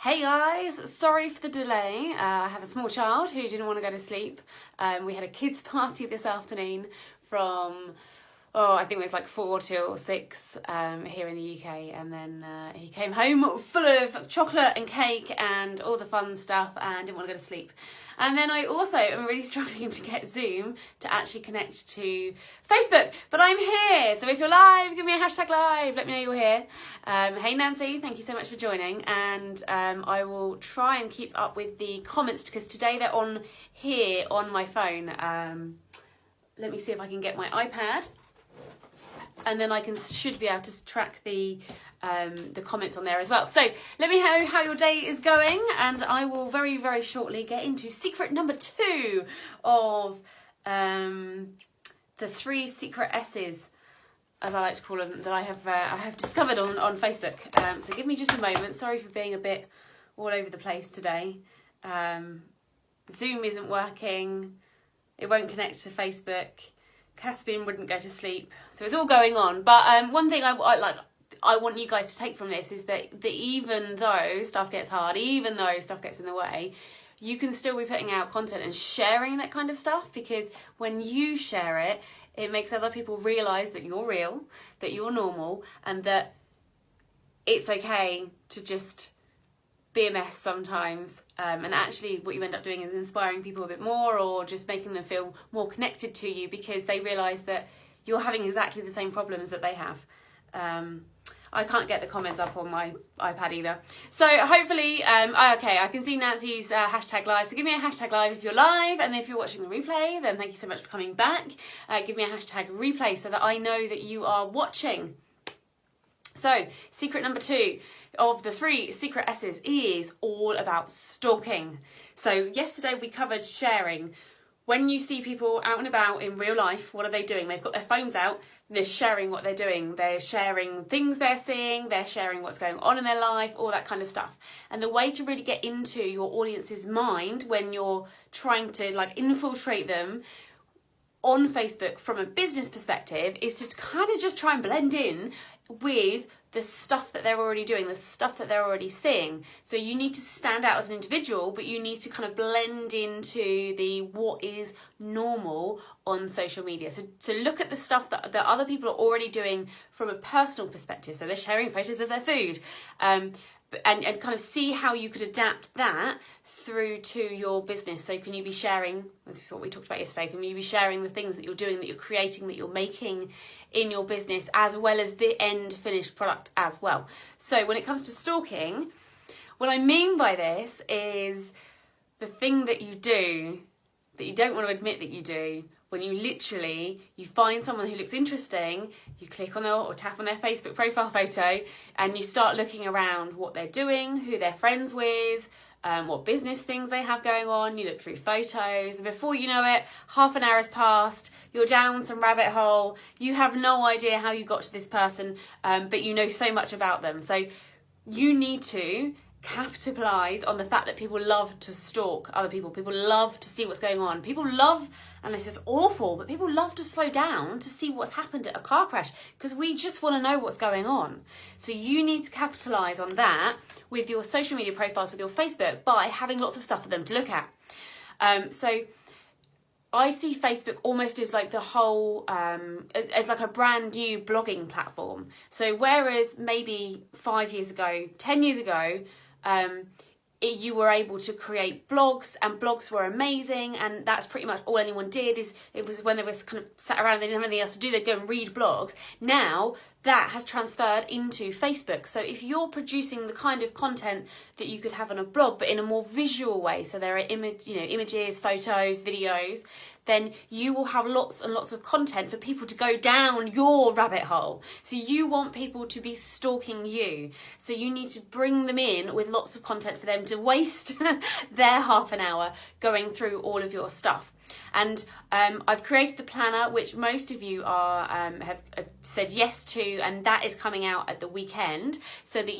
Hey guys, sorry for the delay. I have a small child who didn't want to go to sleep. We had a kids party this afternoon from, I think it was like 4 till 6 here in the UK, and then he came home full of chocolate and cake and all the fun stuff and didn't want to go to sleep. And then I also am really struggling to get Zoom to actually connect to Facebook, but I'm here. So if you're live, give me a hashtag live, let me know you're here. Hey Nancy, thank you so much for joining. And I will try and keep up with the comments because today they're on here on my phone. Let me see if I can get my iPad. And then I should be able to track the comments on there as well. So let me know how your day is going, and I will very, very shortly get into secret number 2 of the 3 secret S's, as I like to call them, that I have discovered on Facebook. So give me just a moment. Sorry for being a bit all over the place today. Zoom isn't working. It won't connect to Facebook. Caspian wouldn't go to sleep, so it's all going on. But one thing I want you guys to take from this is that even though stuff gets hard, even though stuff gets in the way, you can still be putting out content and sharing that kind of stuff, because when you share it, it makes other people realise that you're real, that you're normal, and that it's okay to just be a mess sometimes, and actually what you end up doing is inspiring people a bit more, or just making them feel more connected to you because they realise that you're having exactly the same problems that they have. I can't get the comments up on my iPad either. So hopefully, okay, I can see Nancy's hashtag live. So give me a hashtag live if you're live, and if you're watching the replay, then thank you so much for coming back. Give me a hashtag replay so that I know that you are watching. So secret number 2 of the 3 secret S's is all about stalking. So yesterday we covered sharing. When you see people out and about in real life, what are they doing? They've got their phones out, they're sharing what they're doing. They're sharing things they're seeing, they're sharing what's going on in their life, all that kind of stuff. And the way to really get into your audience's mind when you're trying to infiltrate them on Facebook from a business perspective is to kind of just try and blend in with the stuff that they're already doing, the stuff that they're already seeing. So you need to stand out as an individual, but you need to kind of blend into the what is normal on social media. So look at the stuff that other people are already doing from a personal perspective. So they're sharing photos of their food, and kind of see how you could adapt that through to your business. So can you be sharing, this is what we talked about yesterday, can you be sharing the things that you're doing, that you're creating, that you're making in your business, as well as the end finished product as well. So when it comes to stalking, what I mean by this is the thing that you do that you don't want to admit that you do, when you find someone who looks interesting, you click on or tap on their Facebook profile photo, and you start looking around what they're doing, who they're friends with, what business things they have going on. You look through photos, and before you know it, half an hour has passed, you're down some rabbit hole, you have no idea how you got to this person, but you know so much about them. So you need to capitalise on the fact that people love to stalk other people. People love to see what's going on. People love, and this is awful, but people love to slow down to see what's happened at a car crash, because we just want to know what's going on. So you need to capitalise on that with your social media profiles, with your Facebook, by having lots of stuff for them to look at. So I see Facebook almost as like the whole, as like a brand new blogging platform. So whereas maybe 5 years ago, 10 years ago, you were able to create blogs, and blogs were amazing, and that's pretty much all anyone did. It was when they were kind of sat around, they didn't have anything else to do, they'd go and read blogs. Now that has transferred into Facebook. So if you're producing the kind of content that you could have on a blog, but in a more visual way, so there are images, photos, videos, then you will have lots and lots of content for people to go down your rabbit hole. So you want people to be stalking you. So you need to bring them in with lots of content for them to waste their half an hour going through all of your stuff. And I've created the planner, which most of you have said yes to, and that is coming out at the weekend, so that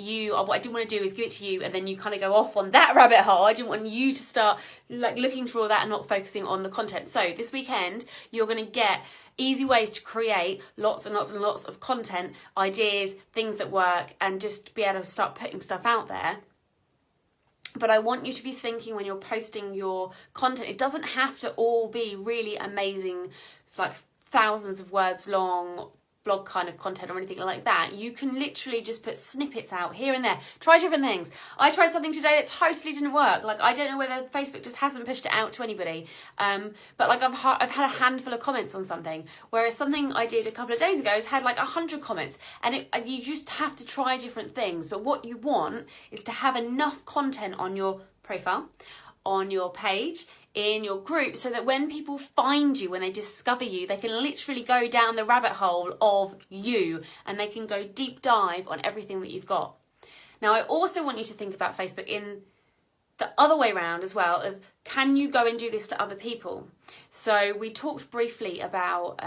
what I didn't want to do is give it to you and then you kind of go off on that rabbit hole. I didn't want you to start looking through all that and not focusing on the content. So this weekend you're going to get easy ways to create lots and lots and lots of content, ideas, things that work, and just be able to start putting stuff out there. But I want you to be thinking when you're posting your content, it doesn't have to all be really amazing, like thousands of words long blog kind of content or anything like that. You can literally just put snippets out here and there. Try different things. I tried something today that totally didn't work. Like, I don't know whether Facebook just hasn't pushed it out to anybody. But like I've had a handful of comments on something, whereas something I did a couple of days ago has had like 100 comments. And you just have to try different things. But what you want is to have enough content on your profile, on your page, in your group, so that when people find you, when they discover you, they can literally go down the rabbit hole of you and they can go deep dive on everything that you've got. Now, I also want you to think about Facebook in the other way around as well, of can you go and do this to other people? So we talked briefly about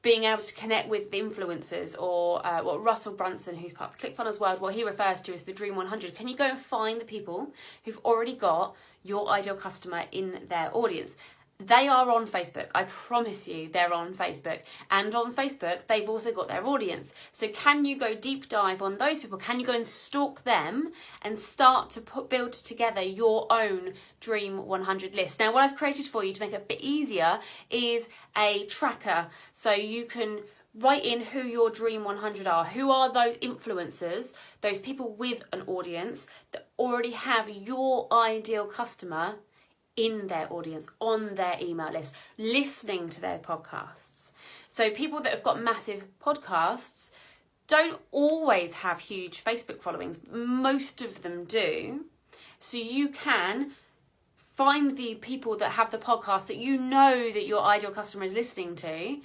being able to connect with the influencers, or what Russell Brunson, who's part of ClickFunnels World, what he refers to as the Dream 100. Can you go and find the people who've already got your ideal customer in their audience? They are on Facebook. I promise you they're on Facebook. And on Facebook, they've also got their audience. So can you go deep dive on those people? Can you go and stalk them and start to build together your own Dream 100 list? Now, what I've created for you to make it a bit easier is a tracker. So you can write in who your Dream 100 are. Who are those influencers, those people with an audience that already have your ideal customer in their audience, on their email list, listening to their podcasts. So people that have got massive podcasts don't always have huge Facebook followings. Most of them do. So you can find the people that have the podcast that you know that your ideal customer is listening to,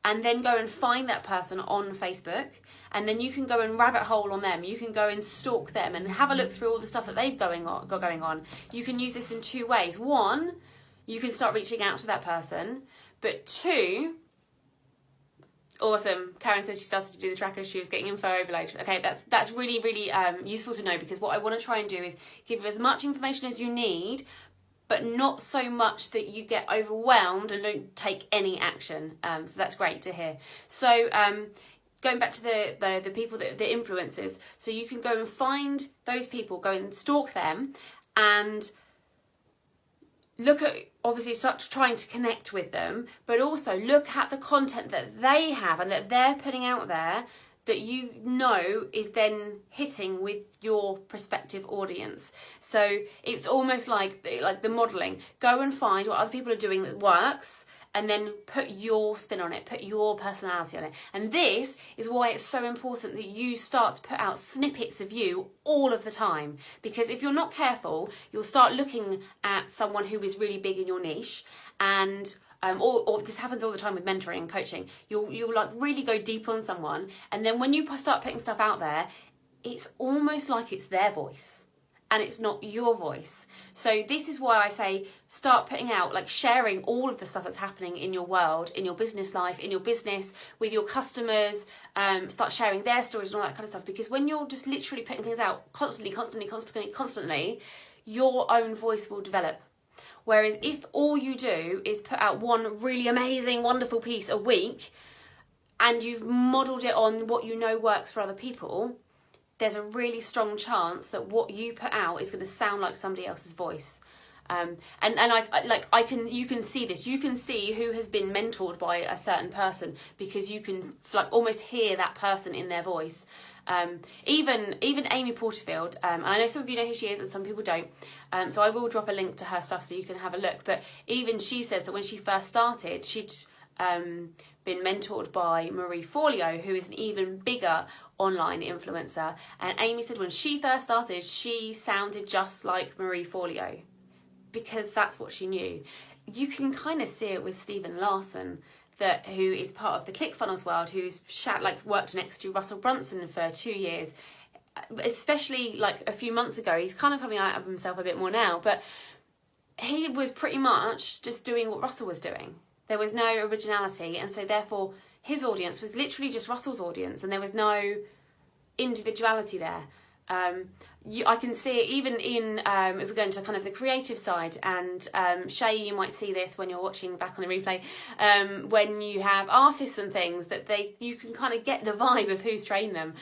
and then go and find that person on Facebook, and then you can go and rabbit hole on them. You can go and stalk them and have a look through all the stuff that they've got going on. You can use this in two ways. One, you can start reaching out to that person, but two, awesome. Karen said she started to do the tracker. She was getting info overload. Okay, that's really, really useful to know, because what I want to try and do is give you as much information as you need, but not so much that you get overwhelmed and don't take any action. So that's great to hear. So going back to the people, the influencers, so you can go and find those people, go and stalk them, and look at, obviously start trying to connect with them, but also look at the content that they have and that they're putting out there that you know is then hitting with your prospective audience. So it's almost like the modelling. Go and find what other people are doing that works, and then put your spin on it, put your personality on it. And this is why it's so important that you start to put out snippets of you all of the time. Because if you're not careful, you'll start looking at someone who is really big in your niche, and or this happens all the time with mentoring and coaching. You'll like really go deep on someone, and then when you start putting stuff out there, it's almost like it's their voice and it's not your voice. So this is why I say start putting out, like sharing all of the stuff that's happening in your world, in your business life, in your business, with your customers. Start sharing their stories and all that kind of stuff, because when you're just literally putting things out constantly, your own voice will develop. Whereas if all you do is put out one really amazing, wonderful piece a week, and you've modelled it on what you know works for other people, there's a really strong chance that what you put out is going to sound like somebody else's voice. You can see this. You can see who has been mentored by a certain person, because you can like almost hear that person in their voice. Even Amy Porterfield, and I know some of you know who she is and some people don't, so I will drop a link to her stuff so you can have a look. But even she says that when she first started, she'd been mentored by Marie Forleo, who is an even bigger online influencer. And Amy said when she first started, she sounded just like Marie Forleo, because that's what she knew. You can kind of see it with Stephen Larson, who is part of the ClickFunnels World, who's worked next to Russell Brunson for 2 years. Especially like a few months ago, he's kind of coming out of himself a bit more now, but he was pretty much just doing what Russell was doing. There was no originality, and so therefore his audience was literally just Russell's audience, and there was no individuality there. I can see it even in, if we go into kind of the creative side, and Shay, you might see this when you're watching back on the replay, when you have artists and things, that you can kind of get the vibe of who's trained them.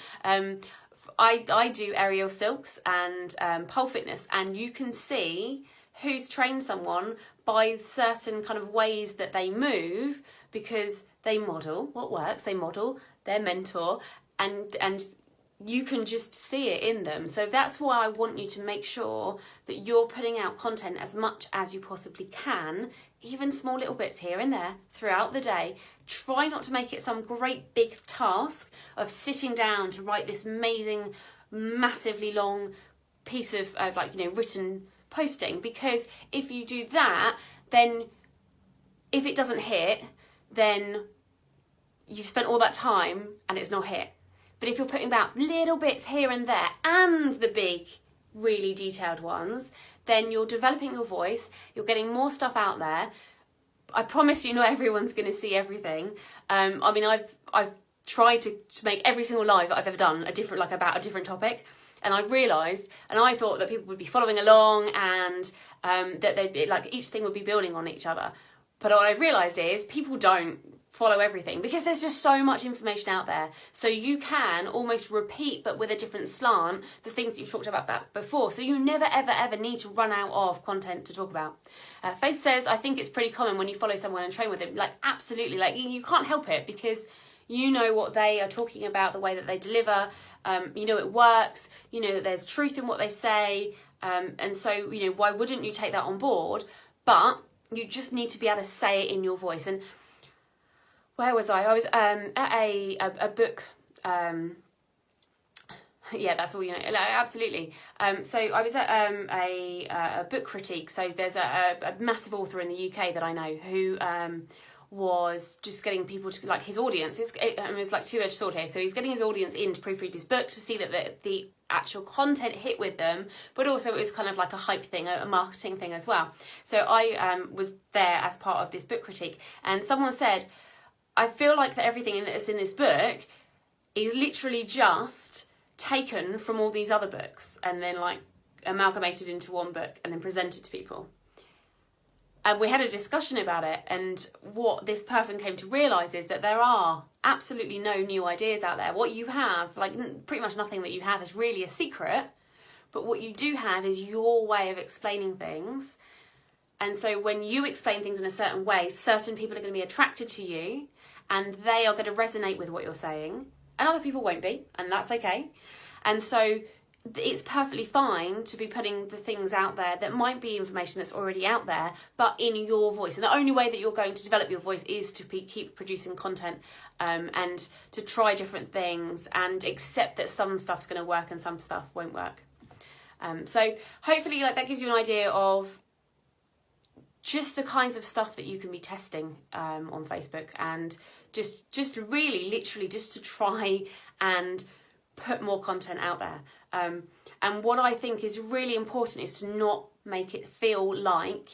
I do aerial silks and pole fitness, and you can see who's trained someone by certain kind of ways that they move, because they model what works, they model their mentor, and you can just see it in them. So that's why I want you to make sure that you're putting out content as much as you possibly can, even small little bits here and there throughout the day. Try not to make it some great big task of sitting down to write this amazing, massively long piece of written posting, because if you do that, then if it doesn't hit, then you've spent all that time and it's not hit. But if you're putting about little bits here and there and the big, really detailed ones, then you're developing your voice, you're getting more stuff out there. I promise you, not everyone's going to see everything. I've tried to make every single live that I've ever done about a different topic, and I've realised, and I thought that people would be following along, and that they'd be each thing would be building on each other. But what I realised is people don't follow everything, because there's just so much information out there. So you can almost repeat, but with a different slant, the things that you've talked about before. So you never, ever, ever need to run out of content to talk about. Faith says, I think it's pretty common when you follow someone and train with them. Absolutely. You can't help it, because you know what they are talking about, the way that they deliver. You know it works. You know that there's truth in what they say. And so, why wouldn't you take that on board? But you just need to be able to say it in your voice. And where was I? I was at a book. Yeah, that's all you know. Absolutely. So I was at a book critique. So there's a massive author in the UK that I know who was just getting people to, his audience. It's like two-edged sword here. So he's getting his audience in to proofread his book to see that the actual content hit with them, but also it was kind of like a hype thing, a marketing thing as well. So I was there as part of this book critique, and someone said, I feel like that everything that's in this book is literally just taken from all these other books and then amalgamated into one book and then presented to people. And we had a discussion about it, and what this person came to realise is that there are absolutely no new ideas out there. What you have, pretty much nothing that you have is really a secret, but what you do have is your way of explaining things. And so when you explain things in a certain way, certain people are going to be attracted to you, and they are going to resonate with what you're saying, and other people won't be, and that's okay. And so it's perfectly fine to be putting the things out there that might be information that's already out there, but in your voice. And the only way that you're going to develop your voice is to keep producing content, and to try different things and accept that some stuff's going to work and some stuff won't work. So hopefully that gives you an idea of just the kinds of stuff that you can be testing on Facebook, and just really literally just to try and put more content out there. And what I think is really important is to not make it feel like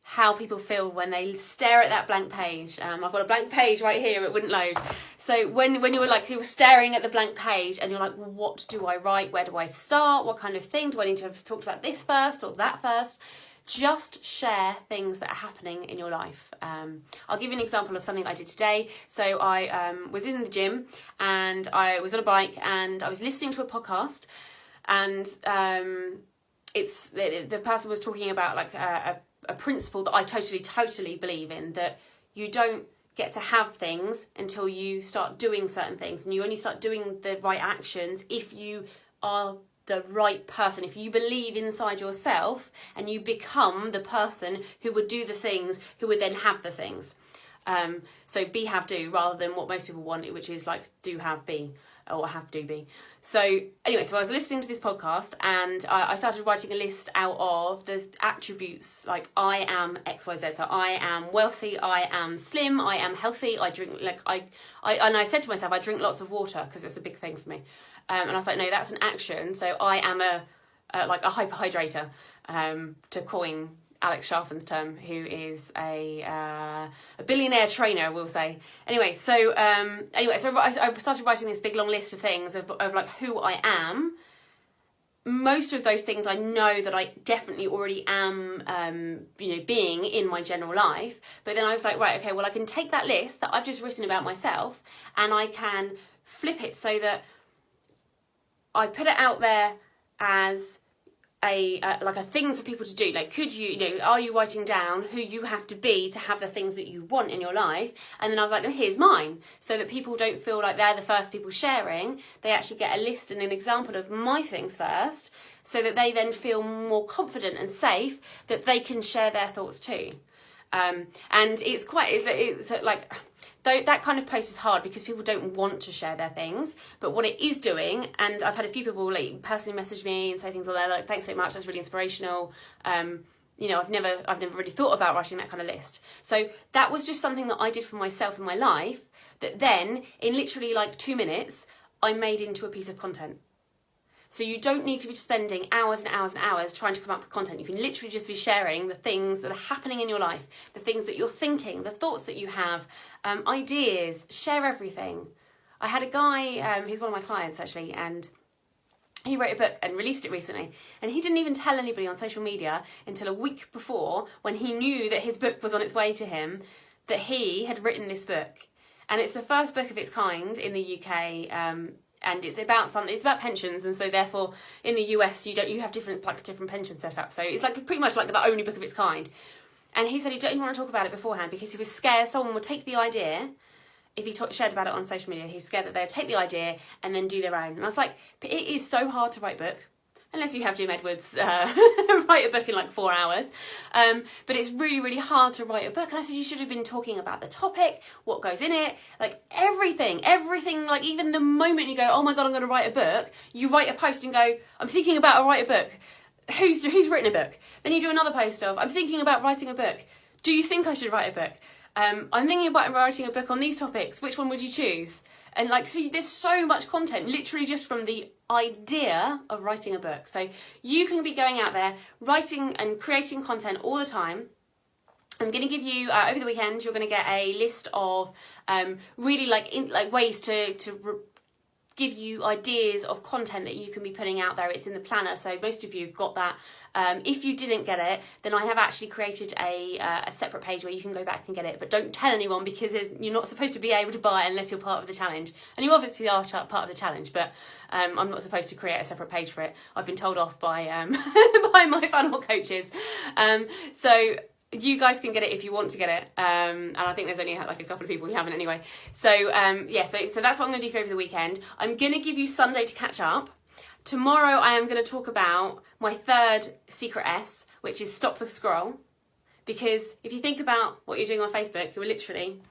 how people feel when they stare at that blank page. I've got a blank page right here, it wouldn't load. So when you were staring at the blank page and you're like, well, what do I write? Where do I start? What kind of thing? Do I need to have talked about this first or that first? Just share things that are happening in your life. I'll give you an example of something I did today. So I was in the gym and I was on a bike and I was listening to a podcast, and the person was talking about a principle that I totally believe in, that you don't get to have things until you start doing certain things, and you only start doing the right actions if you are the right person, if you believe inside yourself and you become the person who would do the things, who would then have the things. So be, have, do, rather than what most people want, which is do, have, be, or have, do, be. So anyway, so I was listening to this podcast and I started writing a list out of the attributes, I am XYZ. So I am wealthy, I am slim, I am healthy, I drink, and I said to myself, I drink lots of water because it's a big thing for me. And I was like, no, that's an action. So I am a hyperhydrator, to coin Alex Sharfen's term, who is a billionaire trainer, we'll say. Anyway, so I started writing this big long list of things of who I am. Most of those things I know that I definitely already am, being in my general life. But then I was like, right, okay, well, I can take that list that I've just written about myself and I can flip it so that I put it out there as like a thing for people to do. Like, could you, are you writing down who you have to be to have the things that you want in your life? And then I was like, no, here's mine, so that people don't feel like they're the first people sharing. They actually get a list and an example of my things first, so that they then feel more confident and safe that they can share their thoughts too. And it's like, though that kind of post is hard because people don't want to share their things, but what it is doing, and I've had a few people like personally message me and say things like, thanks so much, that's really inspirational. I've never really thought about writing that kind of list. So that was just something that I did for myself in my life, that then in literally like 2 minutes I made into a piece of content. So you don't need to be spending hours and hours and hours trying to come up with content. You can literally just be sharing the things that are happening in your life, the things that you're thinking, the thoughts that you have, ideas, share everything. I had a guy, he's one of my clients actually, and he wrote a book and released it recently. And he didn't even tell anybody on social media until a week before, when he knew that his book was on its way to him, that he had written this book. And it's the first book of its kind in the UK, and it's about something. It's about pensions, and so therefore in the US you have different pension setups. So it's like pretty much like the only book of its kind. And he said he didn't want to talk about it beforehand because he was scared someone would take the idea. If he shared about it on social media, he's scared that they'd take the idea and then do their own. And I was like, but it is so hard to write a book. Unless you have Jim Edwards write a book in like 4 hours. But it's really, really hard to write a book. And I said, you should have been talking about the topic, what goes in it, like everything, like even the moment you go, oh my God, I'm going to write a book, you write a post and go, I'm thinking about write a book. Who's written a book? Then you do another post of, I'm thinking about writing a book. Do you think I should write a book? I'm thinking about writing a book on these topics. Which one would you choose? And like, so there's so much content, literally just from the idea of writing a book. So you can be going out there, writing and creating content all the time. I'm going to give you, over the weekend, you're going to get a list of really ways to give you ideas of content that you can be putting out there. It's in the planner, so most of you have got that. If you didn't get it, then I have actually created a separate page where you can go back and get it, but don't tell anyone because you're not supposed to be able to buy it unless you're part of the challenge. And you obviously are part of the challenge, but I'm not supposed to create a separate page for it. I've been told off by by my funnel coaches. So you guys can get it if you want to get it, and I think there's only like a couple of people who haven't anyway. So so that's what I'm going to do for over the weekend. I'm going to give you Sunday to catch up. Tomorrow I am going to talk about my third secret S, which is stop the scroll. Because if you think about what you're doing on Facebook, you're literally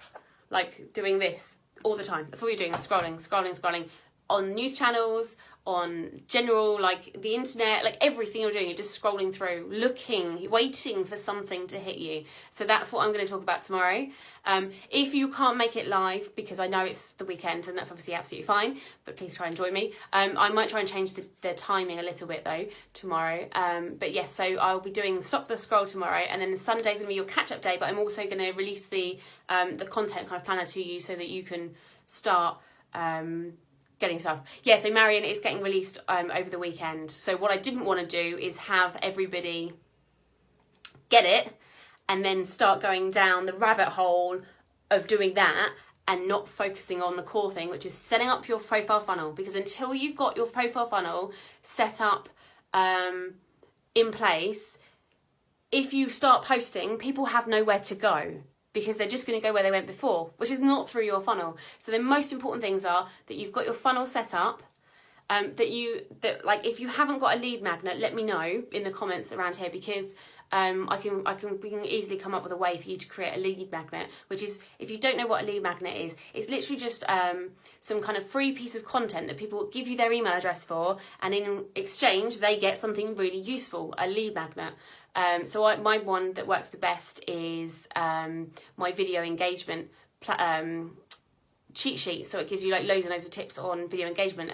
like doing this all the time. That's all you're doing, is scrolling on news channels, on general, like the internet, like everything you're doing, you're just scrolling through, looking, waiting for something to hit you. So that's what I'm going to talk about tomorrow. If you can't make it live, because I know it's the weekend, then that's obviously absolutely fine, but please try and join me. I might try and change the timing a little bit though tomorrow. But yes, so I'll be doing Stop the Scroll tomorrow, and then Sunday's going to be your catch-up day, but I'm also going to release the content kind of planner to you so that you can start getting stuff. Yeah, so Marion is getting released over the weekend. So what I didn't want to do is have everybody get it and then start going down the rabbit hole of doing that and not focusing on the core thing, which is setting up your profile funnel. Because until you've got your profile funnel set up in place, if you start posting, people have nowhere to go, because they're just going to go where they went before, which is not through your funnel. So the most important things are that you've got your funnel set up, that if you haven't got a lead magnet, let me know in the comments around here, because we can easily come up with a way for you to create a lead magnet, which is, if you don't know what a lead magnet is, it's literally just some kind of free piece of content that people give you their email address for, and in exchange they get something really useful, a lead magnet. So my one that works the best is my video engagement cheat sheet. So it gives you like loads and loads of tips on video engagement,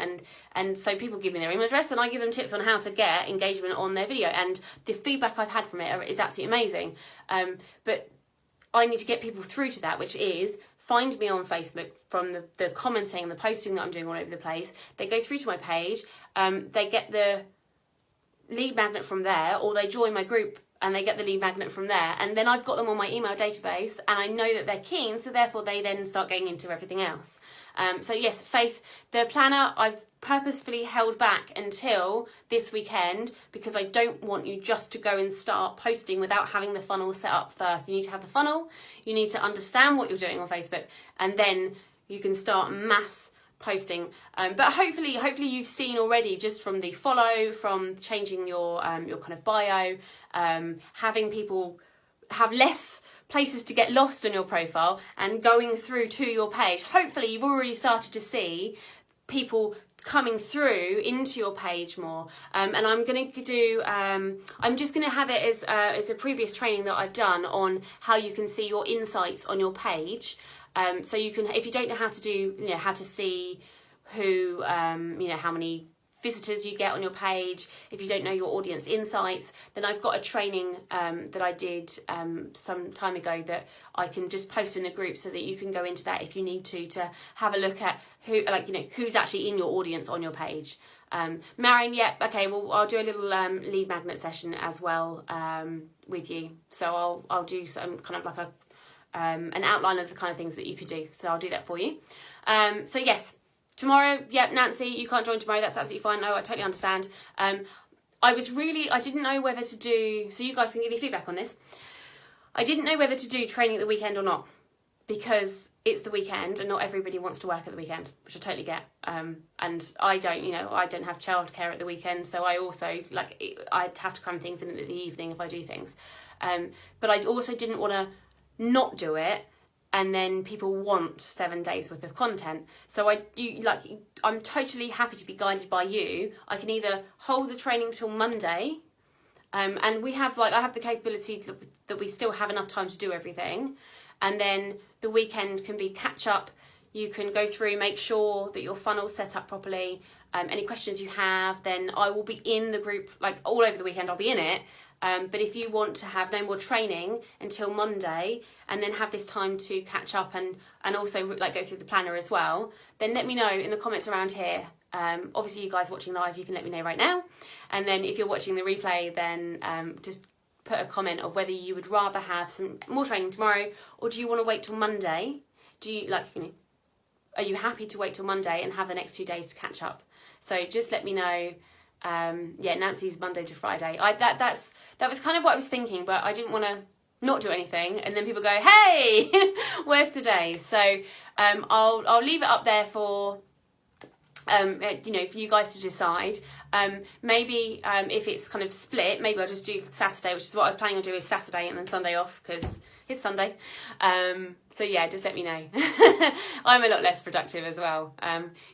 and so people give me their email address and I give them tips on how to get engagement on their video, and the feedback I've had from it is absolutely amazing. But I need to get people through to that, which is find me on Facebook from the commenting and the posting that I'm doing all over the place. They go through to my page, they get the lead magnet from there, or they join my group and they get the lead magnet from there. And then I've got them on my email database and I know that they're keen, so therefore they then start getting into everything else. So yes, Faith, the planner I've purposefully held back until this weekend because I don't want you just to go and start posting without having the funnel set up first. You need to have the funnel, you need to understand what you're doing on Facebook, and then you can start mass posting. But hopefully you've seen already, just from the follow, from changing your kind of bio, having people have less places to get lost on your profile and going through to your page. Hopefully you've already started to see people coming through into your page more, and I'm going to do I'm just going to have it as a previous training that I've done on how you can see your insights on your page, so you can, if you don't know how to do, how to see who how many visitors you get on your page, if you don't know your audience insights, then I've got a training that I did some time ago that I can just post in the group so that you can go into that if you need to have a look at who, who's actually in your audience on your page. Marion, yeah, okay, well, I'll do a little lead magnet session as well with you. So I'll do some kind of like an outline of the kind of things that you could do. So I'll do that for you. So yes, tomorrow, yeah, Nancy, you can't join tomorrow. That's absolutely fine. No, I totally understand. I didn't know whether to do, so you guys can give me feedback on this. I didn't know whether to do training at the weekend or not, because it's the weekend and not everybody wants to work at the weekend, which I totally get. And I don't have childcare at the weekend, so I also, I'd have to cram things in at the evening if I do things. But I also didn't want to not do it and then people want 7 days worth of content. So I'm totally happy to be guided by you. I can either hold the training till Monday, and I have the capability that we still have enough time to do everything, and then the weekend can be catch up. You can go through, make sure that your funnel's set up properly. Any questions you have, then I will be in the group, all over the weekend, I'll be in it. But if you want to have no more training until Monday and then have this time to catch up and also go through the planner as well, then let me know in the comments around here. Obviously you guys watching live, you can let me know right now. And then if you're watching the replay, then just put a comment of whether you would rather have some more training tomorrow, or do you want to wait till Monday? Do you are you happy to wait till Monday and have the next 2 days to catch up? So just let me know. Yeah, Nancy's Monday to Friday. That was kind of what I was thinking, but I didn't want to not do anything and then people go, hey, where's today? So I'll leave it up there for for you guys to decide. Maybe if it's kind of split, maybe I'll just do Saturday, which is what I was planning on doing, is Saturday and then Sunday off because it's Sunday. So yeah, just let me know. I'm a lot less productive as well.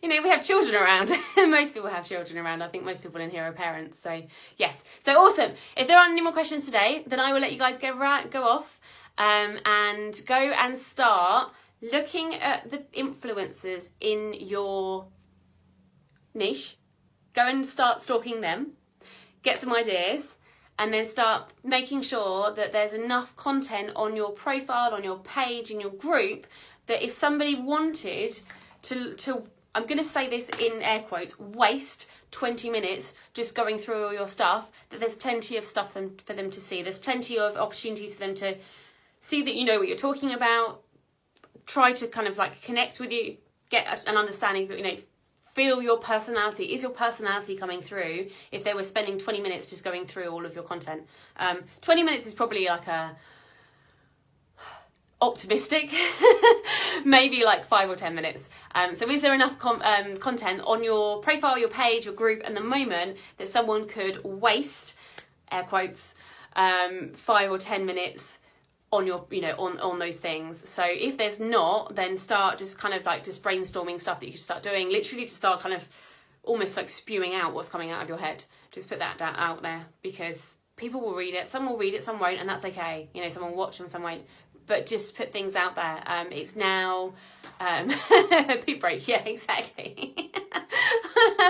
We have children around. Most people have children around. I think most people in here are parents. So yes, so awesome. If there aren't any more questions today, then I will let you guys go off and go and start looking at the influencers in your niche. Go and start stalking them, get some ideas, and then start making sure that there's enough content on your profile, on your page, in your group, that if somebody wanted to I'm going to say this in air quotes, waste 20 minutes just going through all your stuff, that there's plenty of stuff for them to see. There's plenty of opportunities for them to see that you know what you're talking about, try to kind of connect with you, get an understanding that, feel your personality. Is your personality coming through if they were spending 20 minutes just going through all of your content? 20 minutes is probably optimistic, maybe 5 or 10 minutes. So is there enough content on your profile, your page, your group at the moment that someone could waste, air quotes, 5 or 10 minutes on your, on those things? So if there's not, then start just kind of just brainstorming stuff that you could start doing, literally to start kind of almost spewing out what's coming out of your head. Just put that out there, because people will read it. Some will read it, some won't, and that's okay. Some will watch them, some won't. But just put things out there. It's now poop break. Yeah, exactly.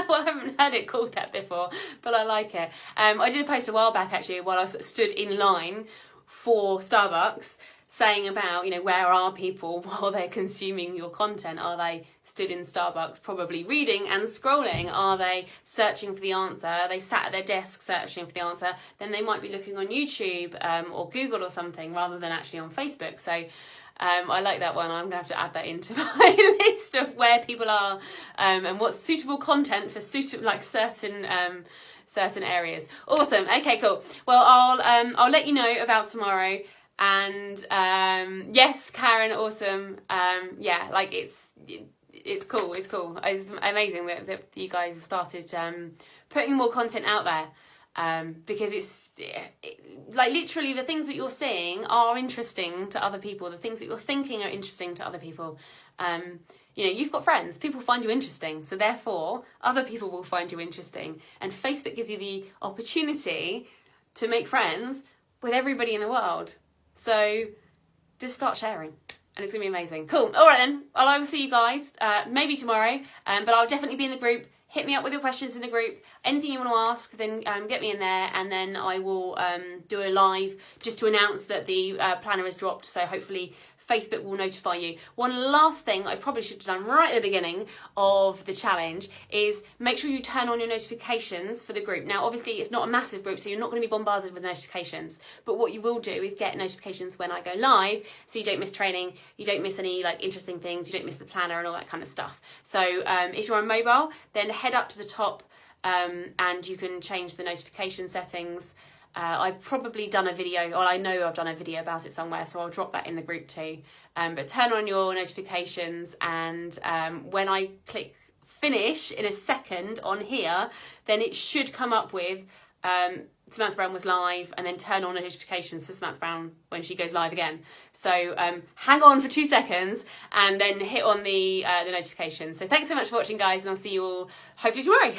Well, I haven't heard it called that before, but I like it. I did a post a while back actually while I stood in line for Starbucks, saying about, you know, where are people while they're consuming your content? Are they stood in Starbucks probably reading and scrolling? Are they searching for the answer? Are they sat at their desk searching for the answer? Then they might be looking on YouTube or Google or something rather than actually on Facebook. So I like that one. I'm going to have to add that into my list of where people are and what's suitable content for certain areas. Awesome. Okay, cool. Well, I'll let you know about tomorrow. And yes, Karen, awesome. Yeah, like it's cool. It's cool. It's amazing that you guys have started putting more content out there. Because it's like literally the things that you're seeing are interesting to other people. The things that you're thinking are interesting to other people. You know, you've got friends. People find you interesting. So therefore, other people will find you interesting. And Facebook gives you the opportunity to make friends with everybody in the world. So just start sharing. And it's going to be amazing. Cool. All right then. Well, I will see you guys maybe tomorrow. But I'll definitely be in the group. Hit me up with your questions in the group. Anything you want to ask, then get me in there, and then I will do a live just to announce that the planner has dropped. So hopefully Facebook will notify you. One last thing I probably should have done right at the beginning of the challenge is make sure you turn on your notifications for the group. Now, obviously, it's not a massive group, so you're not going to be bombarded with notifications. But what you will do is get notifications when I go live, so you don't miss training, you don't miss any like interesting things, you don't miss the planner and all that kind of stuff. So if you're on mobile, then head up to the top and you can change the notification settings. I've probably done a video, or I know I've done a video about it somewhere, so I'll drop that in the group too. But turn on your notifications, and when I click finish in a second on here, then it should come up with Samantha Brown was live, and then turn on notifications for Samantha Brown when she goes live again. So hang on for 2 seconds and then hit on the notifications. So thanks so much for watching, guys, and I'll see you all hopefully tomorrow.